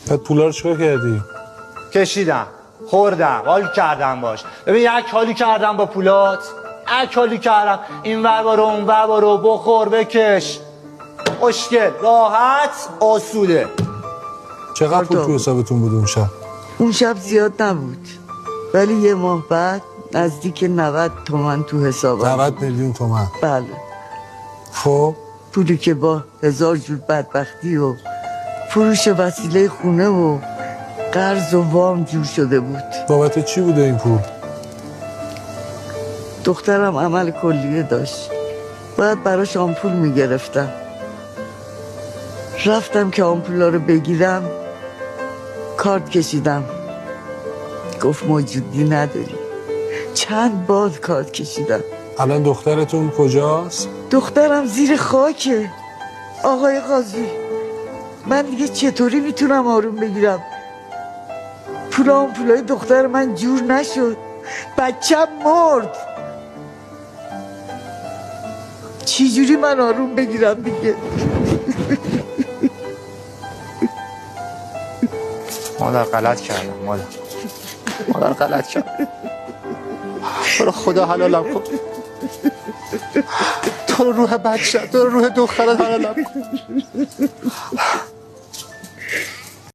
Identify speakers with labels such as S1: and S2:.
S1: بعد پولا رو چیکار کردی؟
S2: کشیدم، خوردم، حال کردم باش. ببین یک حالی کردم با پولات، یک حالی کردم. این ور برو اون ور برو، بخور بکش، خوشگل، راحت، آسوده.
S1: چقدر پول تو حسابتون بود اون شب؟
S3: اون شب زیاد نبود، ولی یه ماه بعد نزدیک 90 تومن تو حسابم.
S1: 90 میلیون تومن؟
S3: بله.
S1: خب
S3: پولی که با 1000 جور بدبختی و فروش وسیله خونه و قرض و وام جور شده بود.
S1: بابت چی بوده این پول؟
S3: دخترم عمل کلیه داشت، باید براش آمپول میگرفتم. رفتم که آمپولا رو بگیرم، کارت کشیدم، گفت موجودی نداری. چند بار کارت کشیدم.
S1: الان دخترتون کجاست؟
S3: دخترم زیر خاکه. آقای قاضی، من دیگه چطوری میتونم آروم بگیرم؟ پولای دختر من جور نشد، بچم مرد. چی جوری من آروم بگیرم دیگه؟
S2: مادر غلط کردم، مادر غلط کردم. تو رو خدا حلالم کن، تو رو روح بچه، تو رو روح دخترت حلالم کن.